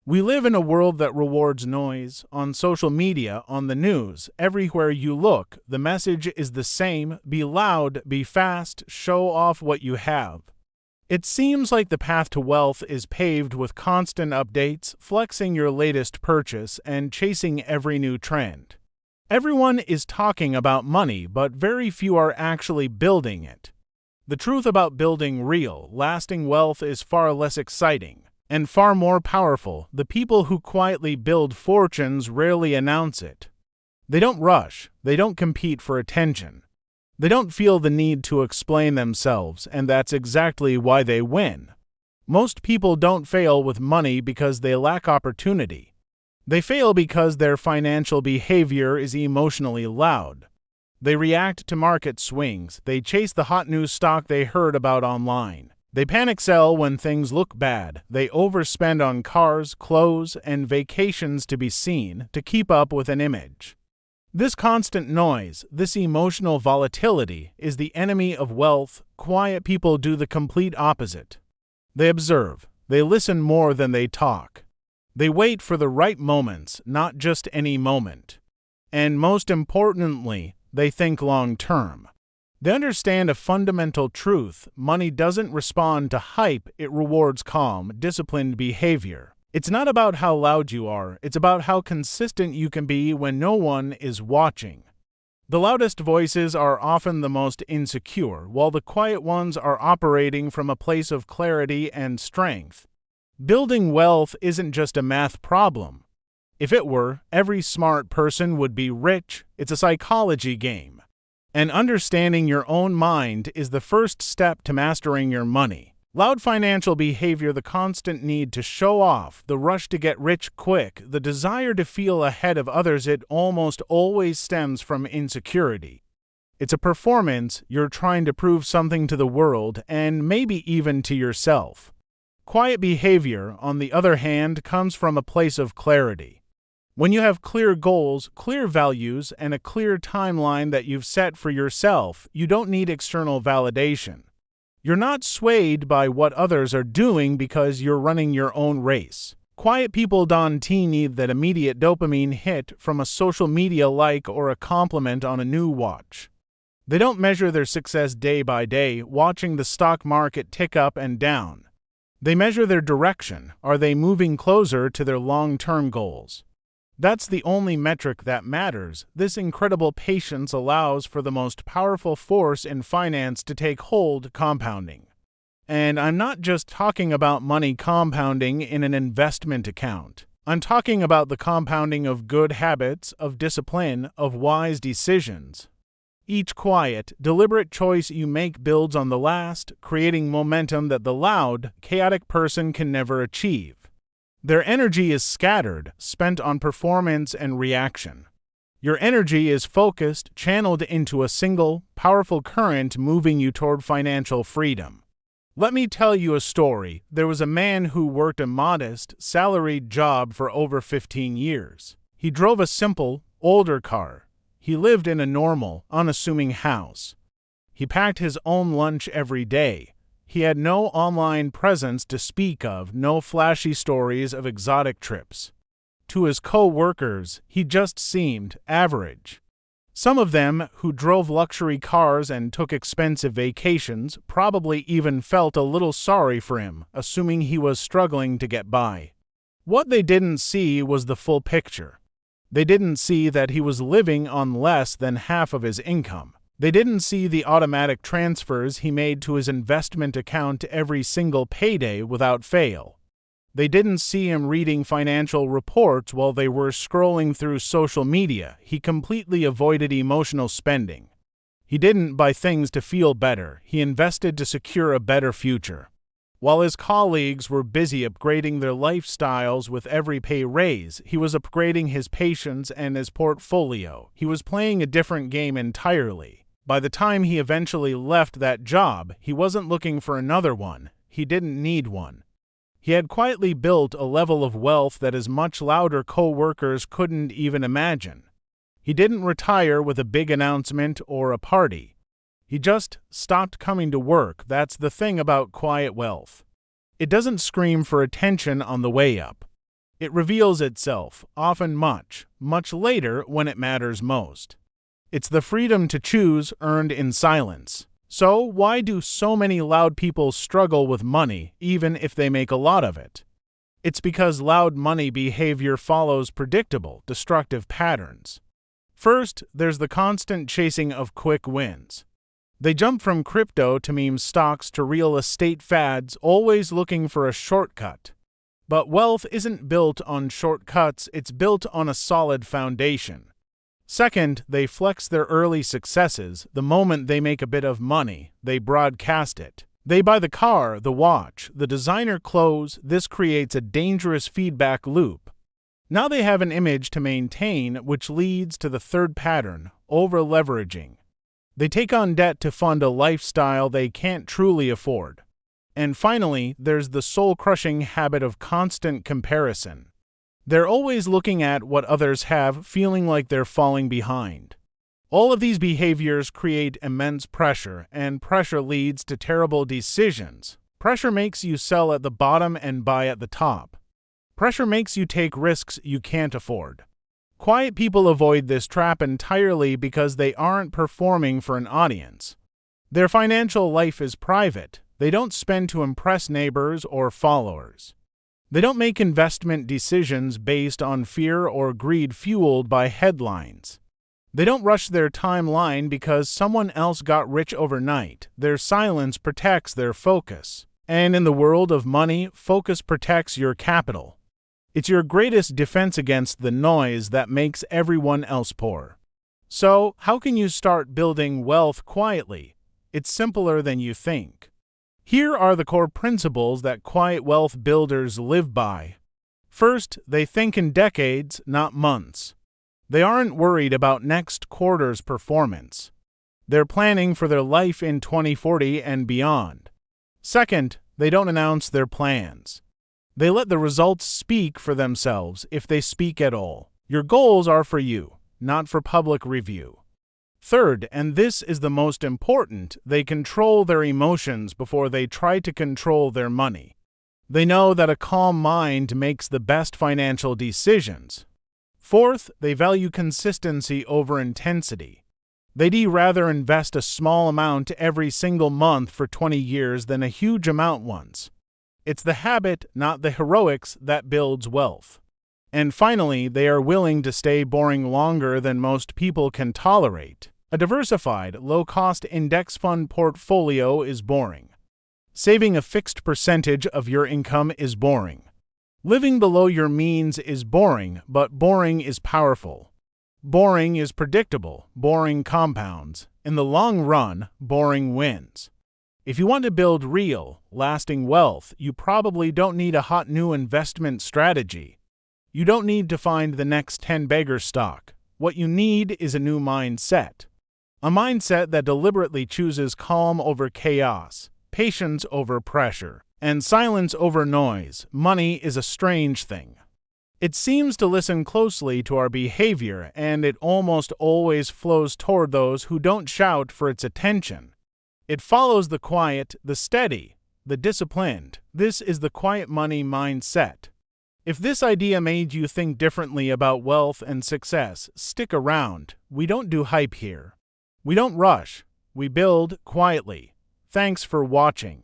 We live in a world that rewards noise, on social media, on the news. Everywhere you look, the message is the same: be loud, be fast, show off what you have. It seems like the path to wealth is paved with constant updates, flexing your latest purchase, and chasing every new trend. Everyone is talking about money, but very few are actually building it. The truth about building real, lasting wealth is far less exciting and far more powerful. The people who quietly build fortunes rarely announce it. They don't rush, they don't compete for attention. They don't feel the need to explain themselves, and that's exactly why they win. Most people don't fail with money because they lack opportunity. They fail because their financial behavior is emotionally loud. They react to market swings. They chase the hot new stock they heard about online. They panic sell when things look bad. They overspend on cars, clothes, and vacations to be seen, to keep up with an image. This constant noise, this emotional volatility, is the enemy of wealth. Quiet people do the complete opposite. They observe. They listen more than they talk. They wait for the right moments, not just any moment. And most importantly, they think long-term. They understand a fundamental truth: money doesn't respond to hype, it rewards calm, disciplined behavior. It's not about how loud you are, it's about how consistent you can be when no one is watching. The loudest voices are often the most insecure, while the quiet ones are operating from a place of clarity and strength. Building wealth isn't just a math problem. If it were, every smart person would be rich. It's a psychology game. And understanding your own mind is the first step to mastering your money. Loud financial behavior, the constant need to show off, the rush to get rich quick, the desire to feel ahead of others, it almost always stems from insecurity. It's a performance. You're trying to prove something to the world and maybe even to yourself. Quiet behavior, on the other hand, comes from a place of clarity. When you have clear goals, clear values, and a clear timeline that you've set for yourself, you don't need external validation. You're not swayed by what others are doing because you're running your own race. Quiet people don't need that immediate dopamine hit from a social media like or a compliment on a new watch. They don't measure their success day by day, watching the stock market tick up and down. They measure their direction. Are they moving closer to their long-term goals? That's the only metric that matters. This incredible patience allows for the most powerful force in finance to take hold: compounding. And I'm not just talking about money compounding in an investment account. I'm talking about the compounding of good habits, of discipline, of wise decisions. Each quiet, deliberate choice you make builds on the last, creating momentum that the loud, chaotic person can never achieve. Their energy is scattered, spent on performance and reaction. Your energy is focused, channeled into a single, powerful current moving you toward financial freedom. Let me tell you a story. There was a man who worked a modest, salaried job for over 15 years. He drove a simple, older car. He lived in a normal, unassuming house. He packed his own lunch every day. He had no online presence to speak of, no flashy stories of exotic trips. To his co-workers, he just seemed average. Some of them, who drove luxury cars and took expensive vacations, probably even felt a little sorry for him, assuming he was struggling to get by. What they didn't see was the full picture. They didn't see that he was living on less than half of his income. They didn't see the automatic transfers he made to his investment account every single payday without fail. They didn't see him reading financial reports while they were scrolling through social media. He completely avoided emotional spending. He didn't buy things to feel better. He invested to secure a better future. While his colleagues were busy upgrading their lifestyles with every pay raise, he was upgrading his patience and his portfolio. He was playing a different game entirely. By the time he eventually left that job, he wasn't looking for another one. He didn't need one. He had quietly built a level of wealth that his much louder co-workers couldn't even imagine. He didn't retire with a big announcement or a party. He just stopped coming to work. That's the thing about quiet wealth. It doesn't scream for attention on the way up. It reveals itself, often much, much later when it matters most. It's the freedom to choose earned in silence. So, why do so many loud people struggle with money, even if they make a lot of it? It's because loud money behavior follows predictable, destructive patterns. First, there's the constant chasing of quick wins. They jump from crypto to meme stocks to real estate fads, always looking for a shortcut. But wealth isn't built on shortcuts, it's built on a solid foundation. Second, they flex their early successes. The moment they make a bit of money, they broadcast it. They buy the car, the watch, the designer clothes. This creates a dangerous feedback loop. Now they have an image to maintain, which leads to the third pattern, over-leveraging. They take on debt to fund a lifestyle they can't truly afford. And finally, there's the soul-crushing habit of constant comparison. They're always looking at what others have, feeling like they're falling behind. All of these behaviors create immense pressure, and pressure leads to terrible decisions. Pressure makes you sell at the bottom and buy at the top. Pressure makes you take risks you can't afford. Quiet people avoid this trap entirely because they aren't performing for an audience. Their financial life is private. They don't spend to impress neighbors or followers. They don't make investment decisions based on fear or greed fueled by headlines. They don't rush their timeline because someone else got rich overnight. Their silence protects their focus. And in the world of money, focus protects your capital. It's your greatest defense against the noise that makes everyone else poor. So, how can you start building wealth quietly? It's simpler than you think. Here are the core principles that quiet wealth builders live by. First, they think in decades, not months. They aren't worried about next quarter's performance. They're planning for their life in 2040 and beyond. Second, they don't announce their plans. They let the results speak for themselves if they speak at all. Your goals are for you, not for public review. Third, and this is the most important, they control their emotions before they try to control their money. They know that a calm mind makes the best financial decisions. Fourth, they value consistency over intensity. They'd rather invest a small amount every single month for 20 years than a huge amount once. It's the habit, not the heroics, that builds wealth. And finally, they are willing to stay boring longer than most people can tolerate. A diversified, low-cost index fund portfolio is boring. Saving a fixed percentage of your income is boring. Living below your means is boring, but boring is powerful. Boring is predictable. Boring compounds. In the long run, boring wins. If you want to build real, lasting wealth, you probably don't need a hot new investment strategy. You don't need to find the next 10-bagger stock. What you need is a new mindset. A mindset that deliberately chooses calm over chaos, patience over pressure, and silence over noise. Money is a strange thing. It seems to listen closely to our behavior, and it almost always flows toward those who don't shout for its attention. It follows the quiet, the steady, the disciplined. This is the quiet money mindset. If this idea made you think differently about wealth and success, stick around. We don't do hype here. We don't rush. We build quietly. Thanks for watching.